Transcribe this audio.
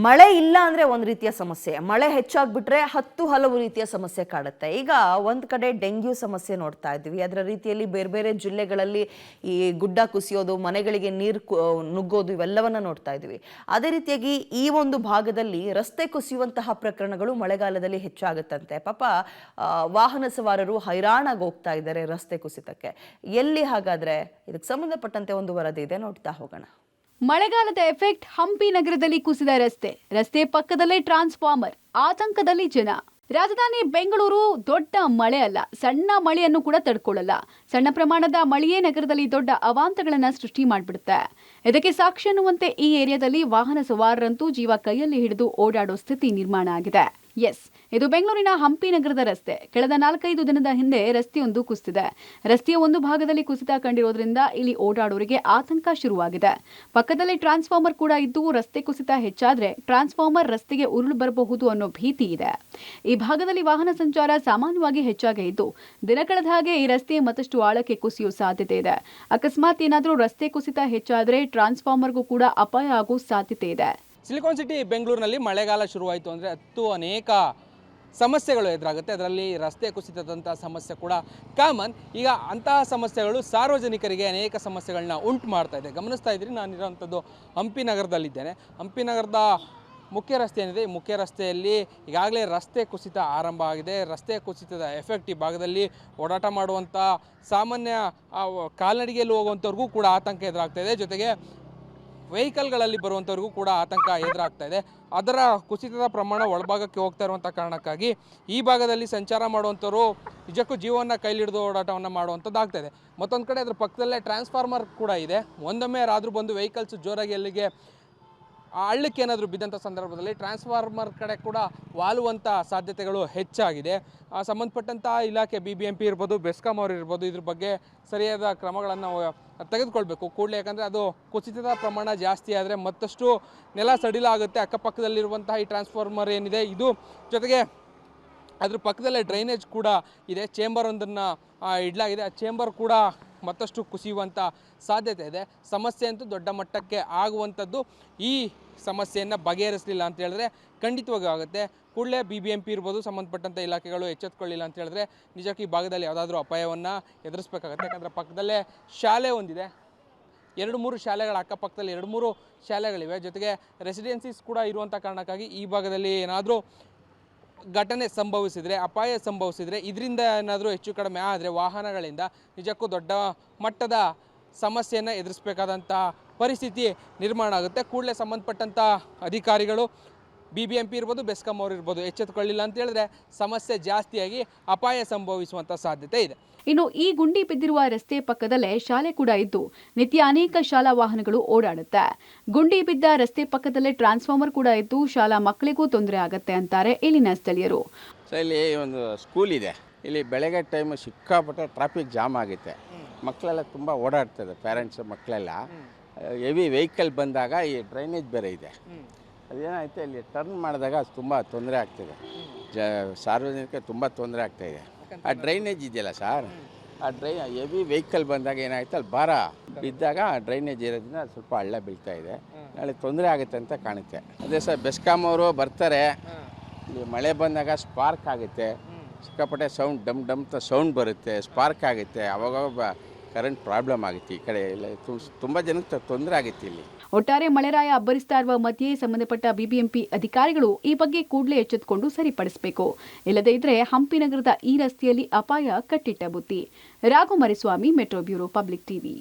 ಮಳೆ ಇಲ್ಲ ಅಂದ್ರೆ ಒಂದು ರೀತಿಯ ಸಮಸ್ಯೆ, ಮಳೆ ಹೆಚ್ಚಾಗ್ಬಿಟ್ರೆ ಹಲವು ರೀತಿಯ ಸಮಸ್ಯೆ ಕಾಡುತ್ತೆ. ಈಗ ಒಂದ್ ಕಡೆ ಡೆಂಗ್ಯೂ ಸಮಸ್ಯೆ ನೋಡ್ತಾ ಇದ್ವಿ, ಅದರ ರೀತಿಯಲ್ಲಿ ಬೇರೆ ಬೇರೆ ಜಿಲ್ಲೆಗಳಲ್ಲಿ ಈ ಗುಡ್ಡ ಕುಸಿಯೋದು, ಮನೆಗಳಿಗೆ ನೀರು ನುಗ್ಗೋದು ಇವೆಲ್ಲವನ್ನ ನೋಡ್ತಾ ಇದ್ವಿ. ಅದೇ ರೀತಿಯಾಗಿ ಈ ಒಂದು ಭಾಗದಲ್ಲಿ ರಸ್ತೆ ಕುಸಿಯುವಂತಹ ಪ್ರಕರಣಗಳು ಮಳೆಗಾಲದಲ್ಲಿ ಹೆಚ್ಚಾಗುತ್ತಂತೆ. ಪಾಪ ವಾಹನ ಸವಾರರು ಹೈರಾಣಾಗಿ ಹೋಗ್ತಾ ಇದ್ದಾರೆ ರಸ್ತೆ ಕುಸಿತಕ್ಕೆ. ಎಲ್ಲಿ ಹಾಗಾದ್ರೆ ಇದಕ್ಕೆ ಸಂಬಂಧಪಟ್ಟಂತೆ ಒಂದು ವರದಿ ಇದೆ, ನೋಡ್ತಾ ಹೋಗೋಣ. ಮಳೆಗಾಲದ ಎಫೆಕ್ಟ್. ಹಂಪಿ ನಗರದಲ್ಲಿ ಕುಸಿದ ರಸ್ತೆ ಪಕ್ಕದಲ್ಲೇ ಟ್ರಾನ್ಸ್ಫಾರ್ಮರ್, ಆತಂಕದಲ್ಲಿ ಜನ. ರಾಜಧಾನಿ ಬೆಂಗಳೂರು ದೊಡ್ಡ ಮಳೆ ಅಲ್ಲ, ಸಣ್ಣ ಮಳೆಯನ್ನು ಕೂಡ ತಡ್ಕೊಳ್ಳಲ್ಲ. ಸಣ್ಣ ಪ್ರಮಾಣದ ಮಳೆಯೇ ನಗರದಲ್ಲಿ ದೊಡ್ಡ ಅವಾಂತಗಳನ್ನ ಸೃಷ್ಟಿ ಮಾಡಿಬಿಡುತ್ತೆ. ಇದಕ್ಕೆ ಸಾಕ್ಷಿ ಅನ್ನುವಂತೆ ಈ ಏರಿಯಾದಲ್ಲಿ ವಾಹನ ಸವಾರರಂತೂ ಜೀವ ಕೈಯಲ್ಲಿ ಹಿಡಿದು ಓಡಾಡೋ ಸ್ಥಿತಿ ನಿರ್ಮಾಣ ಆಗಿದೆ. ಎಸ್, ಇದು ಬೆಂಗಳೂರಿನ ಹಂಪಿ ನಗರದ ರಸ್ತೆ. ಕಳೆದ 4-5 ದಿನದ ಹಿಂದೆ ರಸ್ತೆಯೊಂದು ಕುಸಿದಿದೆ. ರಸ್ತೆಯ ಒಂದು ಭಾಗದಲ್ಲಿ ಕುಸಿತ ಕಂಡಿರೋದ್ರಿಂದ ಇಲ್ಲಿ ಓಡಾಡೋರಿಗೆ ಆತಂಕ ಶುರುವಾಗಿದೆ. ಪಕ್ಕದಲ್ಲಿ ಟ್ರಾನ್ಸ್ಫಾರ್ಮರ್ ಕೂಡ ಇದ್ದು, ರಸ್ತೆ ಕುಸಿತ ಹೆಚ್ಚಾದ್ರೆ ಟ್ರಾನ್ಸ್ಫಾರ್ಮರ್ ರಸ್ತೆಗೆ ಉರುಳು ಬರಬಹುದು ಅನ್ನೋ ಭೀತಿ ಇದೆ. ಈ ಭಾಗದಲ್ಲಿ ವಾಹನ ಸಂಚಾರ ಸಾಮಾನ್ಯವಾಗಿ ಹೆಚ್ಚಾಗೇ ಇದ್ದು, ದಿನ ಕಳೆದ ಹಾಗೆ ಈ ರಸ್ತೆ ಮತ್ತಷ್ಟು ಆಳಕ್ಕೆ ಕುಸಿಯೋ ಸಾಧ್ಯತೆ ಇದೆ. ಅಕಸ್ಮಾತ್ ಏನಾದರೂ ರಸ್ತೆ ಕುಸಿತ ಹೆಚ್ಚಾದ್ರೆ ಟ್ರಾನ್ಸ್ಫಾರ್ಮರ್ಗೂ ಕೂಡ ಅಪಾಯ ಆಗೋ ಸಾಧ್ಯತೆ ಇದೆ. ಸಿಲಿಕಾನ್ ಸಿಟಿ ಬೆಂಗಳೂರಿನಲ್ಲಿ ಮಳೆಗಾಲ ಶುರುವಾಯಿತು ಅಂದರೆ ಅನೇಕ ಸಮಸ್ಯೆಗಳು ಎದುರಾಗುತ್ತೆ. ಅದರಲ್ಲಿ ರಸ್ತೆ ಕುಸಿತದಂಥ ಸಮಸ್ಯೆ ಕೂಡ ಕಾಮನ್. ಈಗ ಅಂತಹ ಸಮಸ್ಯೆಗಳು ಸಾರ್ವಜನಿಕರಿಗೆ ಅನೇಕ ಸಮಸ್ಯೆಗಳನ್ನ ಉಂಟು ಮಾಡ್ತಾ ಇದೆ. ಗಮನಿಸ್ತಾ ಇದ್ರಿ, ನಾನಿರೋಂಥದ್ದು ಹಂಪಿ ನಗರದಲ್ಲಿದ್ದೇನೆ. ಹಂಪಿ ನಗರದ ಮುಖ್ಯ ರಸ್ತೆ ಏನಿದೆ, ಈ ಮುಖ್ಯ ರಸ್ತೆಯಲ್ಲಿ ಈಗಾಗಲೇ ರಸ್ತೆ ಕುಸಿತ ಆರಂಭ ಆಗಿದೆ. ರಸ್ತೆ ಕುಸಿತದ ಎಫೆಕ್ಟ್ ಈ ಭಾಗದಲ್ಲಿ ಓಡಾಟ ಮಾಡುವಂಥ ಸಾಮಾನ್ಯ ಕಾಲ್ನಡಿಗೆಯಲ್ಲಿ ಹೋಗುವಂಥವ್ರಿಗೂ ಕೂಡ ಆತಂಕ ಎದುರಾಗ್ತಾ ಇದೆ. ಜೊತೆಗೆ ವೆಹಿಕಲ್ಗಳಲ್ಲಿ ಬರುವಂಥವ್ರಿಗೂ ಕೂಡ ಆತಂಕ ಎದುರಾಗ್ತಾ ಇದೆ. ಅದರ ಕುಸಿತದ ಪ್ರಮಾಣ ಒಳಭಾಗಕ್ಕೆ ಹೋಗ್ತಾ ಇರುವಂಥ ಕಾರಣಕ್ಕಾಗಿ ಈ ಭಾಗದಲ್ಲಿ ಸಂಚಾರ ಮಾಡುವಂಥವ್ರು ನಿಜಕ್ಕೂ ಜೀವವನ್ನು ಕೈಲಿಡಿದು ಓಡಾಟವನ್ನು ಮಾಡುವಂಥದ್ದಾಗ್ತಾ ಇದೆ. ಮತ್ತೊಂದು ಕಡೆ ಅದರ ಪಕ್ಕದಲ್ಲೇ ಟ್ರಾನ್ಸ್ಫಾರ್ಮರ್ ಕೂಡ ಇದೆ. ಒಂದೊಮ್ಮೆ ಯಾರಾದರೂ ಬಂದು ವೆಹಿಕಲ್ಸ್ ಜೋರಾಗಿ ಅಲ್ಲಿಗೆ ಹಳ್ಳಕ್ಕೆ ಏನಾದರೂ ಬಿದ್ದಂಥ ಸಂದರ್ಭದಲ್ಲಿ ಟ್ರಾನ್ಸ್ಫಾರ್ಮರ್ ಕಡೆ ಕೂಡ ವಾಲುವಂಥ ಸಾಧ್ಯತೆಗಳು ಹೆಚ್ಚಾಗಿದೆ. ಸಂಬಂಧಪಟ್ಟಂಥ ಇಲಾಖೆ BBMP ಇರ್ಬೋದು, ಬೆಸ್ಕಾಂ ಅವರು ಇರ್ಬೋದು, ಇದ್ರ ಬಗ್ಗೆ ಸರಿಯಾದ ಕ್ರಮಗಳನ್ನು ತೆಗೆದುಕೊಳ್ಬೇಕು ಕೂಡಲೇ. ಯಾಕಂದರೆ ಅದು ಕುಸಿತದ ಪ್ರಮಾಣ ಜಾಸ್ತಿ ಆದರೆ ಮತ್ತಷ್ಟು ನೆಲ ಸಡಿಲಾಗುತ್ತೆ. ಅಕ್ಕಪಕ್ಕದಲ್ಲಿರುವಂತಹ ಈ ಟ್ರಾನ್ಸ್ಫಾರ್ಮರ್ ಏನಿದೆ ಇದು, ಜೊತೆಗೆ ಅದ್ರ ಪಕ್ಕದಲ್ಲೇ ಡ್ರೈನೇಜ್ ಕೂಡ ಇದೆ. ಚೇಂಬರ್ ಒಂದನ್ನು ಇಡಲಾಗಿದೆ. ಆ ಚೇಂಬರ್ ಕೂಡ ಮತ್ತಷ್ಟು ಕುಸಿಯುವಂಥ ಸಾಧ್ಯತೆ ಇದೆ. ಸಮಸ್ಯೆ ಅಂತೂ ದೊಡ್ಡ ಮಟ್ಟಕ್ಕೆ ಆಗುವಂಥದ್ದು. ಈ ಸಮಸ್ಯೆಯನ್ನು ಬಗೆಹರಿಸಲಿಲ್ಲ ಅಂತ ಹೇಳಿದ್ರೆ ಖಂಡಿತವಾಗಿ ಆಗುತ್ತೆ. ಕೂಡಲೇ BBMP ಇರ್ಬೋದು, ಸಂಬಂಧಪಟ್ಟಂಥ ಇಲಾಖೆಗಳು ಎಚ್ಚೆತ್ತುಕೊಳ್ಳಿಲ್ಲ ಅಂತ ಹೇಳಿದ್ರೆ ನಿಜಕ್ಕೂ ಈ ಭಾಗದಲ್ಲಿ ಯಾವುದಾದ್ರೂ ಅಪಾಯವನ್ನು ಎದುರಿಸಬೇಕಾಗುತ್ತೆ. ಯಾಕಂದರೆ ಪಕ್ಕದಲ್ಲೇ ಶಾಲೆ ಒಂದಿದೆ, 2-3 ಶಾಲೆಗಳ ಅಕ್ಕಪಕ್ಕದಲ್ಲಿ 2-3 ಶಾಲೆಗಳಿವೆ. ಜೊತೆಗೆ ರೆಸಿಡೆನ್ಸೀಸ್ ಕೂಡ ಇರುವಂಥ ಕಾರಣಕ್ಕಾಗಿ ಈ ಭಾಗದಲ್ಲಿ ಏನಾದರೂ ಘಟನೆ ಸಂಭವಿಸಿದರೆ, ಅಪಾಯ ಸಂಭವಿಸಿದರೆ, ಇದರಿಂದ ಏನಾದರೂ ಹೆಚ್ಚು ಕಡಿಮೆ ಆದರೆ ವಾಹನಗಳಿಂದ ನಿಜಕ್ಕೂ ದೊಡ್ಡ ಮಟ್ಟದ ಸಮಸ್ಯೆಯನ್ನು ಎದುರಿಸಬೇಕಾದಂಥ ಪರಿಸ್ಥಿತಿ ನಿರ್ಮಾಣ ಆಗುತ್ತೆ. ಕೂಡಲೇ ಸಂಬಂಧಪಟ್ಟಂಥ ಅಧಿಕಾರಿಗಳು BBMP ಇರ್ಬೋದು, ಬೆಸ್ಕಾಂ ಅವರು ಇರ್ಬೋದು ಎಚ್ಚೆತ್ತುಕೊಳ್ಳಿಲ್ಲ ಅಂತ ಹೇಳಿದ್ರೆ ಸಮಸ್ಯೆ ಜಾಸ್ತಿಯಾಗಿ ಅಪಾಯ ಸಂಭವಿಸುವಂಥ ಸಾಧ್ಯತೆ ಇದೆ. ಇನ್ನು ಈ ಗುಂಡಿ ಬಿದ್ದಿರುವ ರಸ್ತೆ ಪಕ್ಕದಲ್ಲೇ ಶಾಲೆ ಕೂಡ ಇದ್ದು, ನಿತ್ಯ ಅನೇಕ ಶಾಲಾ ವಾಹನಗಳು ಓಡಾಡುತ್ತೆ. ಗುಂಡಿ ಬಿದ್ದ ರಸ್ತೆ ಪಕ್ಕದಲ್ಲೇ ಟ್ರಾನ್ಸ್ಫಾರ್ಮರ್ ಕೂಡ ಇದ್ದು, ಶಾಲಾ ಮಕ್ಕಳಿಗೂ ತೊಂದರೆ ಆಗುತ್ತೆ ಅಂತಾರೆ ಇಲ್ಲಿನ ಸ್ಥಳೀಯರು. ಇಲ್ಲಿ ಒಂದು ಸ್ಕೂಲ್ ಇದೆ. ಇಲ್ಲಿ ಬೆಳಗ್ಗೆ ಟೈಮ್ ಸಿಕ್ಕಾಪಟ್ಟೆ ಟ್ರಾಫಿಕ್ ಜಾಮ್ ಆಗುತ್ತೆ. ಮಕ್ಕಳೆಲ್ಲ ತುಂಬ ಓಡಾಡ್ತದೆ, ಪೇರೆಂಟ್ಸ್ ಮಕ್ಕಳೆಲ್ಲ. ಹೆವಿ ವೆಹಿಕಲ್ ಬಂದಾಗ ಈ ಡ್ರೈನೇಜ್ ಬೇರೆ ಇದೆ. ಅದೇನಾಯ್ತು, ಇಲ್ಲಿ ಟರ್ನ್ ಮಾಡಿದಾಗ ಅದು ತುಂಬ ತೊಂದರೆ ಆಗ್ತಿದೆ. ಸಾರ್ವಜನಿಕರಿಗೆ ತುಂಬ ತೊಂದರೆ ಆಗ್ತಾಯಿದೆ. ಆ ಡ್ರೈನೇಜ್ ಇದೆಯಲ್ಲ ಸರ್, ಆ ಹೆವಿ ವೆಹಿಕಲ್ ಬಂದಾಗ ಏನಾಯ್ತು, ಅಲ್ಲಿ ಭಾರ ಬಿದ್ದಾಗ ಡ್ರೈನೇಜ್ ಇರೋದ್ರಿಂದ ಸ್ವಲ್ಪ ಹಳ್ಳ ಬೀಳ್ತಾ ಇದೆ. ನಾಳೆ ತೊಂದರೆ ಆಗುತ್ತೆ ಅಂತ ಕಾಣುತ್ತೆ. ಅದೇ ಸರ್, ಬೆಸ್ಕಾಂ ಅವರು ಬರ್ತಾರೆ. ಇಲ್ಲಿ ಮಳೆ ಬಂದಾಗ ಸ್ಪಾರ್ಕ್ ಆಗುತ್ತೆ, ಸಿಕ್ಕಾಪಟ್ಟೆ ಸೌಂಡ್ ಡಮ್ ಡಮ್ ಅಂತ ಸೌಂಡ್ ಬರುತ್ತೆ, ಸ್ಪಾರ್ಕ್ ಆಗುತ್ತೆ. ಅವಾಗ ಕರೆಂಟ್ ಪ್ರಾಬ್ಲಮ್ ಆಗುತ್ತೆ. ಈ ಕಡೆ ಎಲ್ಲ ತುಂಬ ಜನಕ್ಕೆ ತೊಂದರೆ ಆಗುತ್ತೆ ಇಲ್ಲಿ. ಒಟ್ಟಾರೆ ಮಳೆರಾಯ ಅಬ್ಬರಿಸ್ತಾ ಇರುವ ಮಧ್ಯೆ ಸಂಬಂಧಪಟ್ಟ BBMP ಅಧಿಕಾರಿಗಳು ಈ ಬಗ್ಗೆ ಕೂಡಲೇ ಎಚ್ಚೆತ್ತುಕೊಂಡು ಸರಿಪಡಿಸಬೇಕು. ಇಲ್ಲದೇ ಇದ್ರೆ ಹಂಪಿ ನಗರದ ಈ ರಸ್ತೆಯಲ್ಲಿ ಅಪಾಯ ಕಟ್ಟಿಟ್ಟ ಬುತ್ತಿ. Raghu Mariswamy, metro bureau, public TV.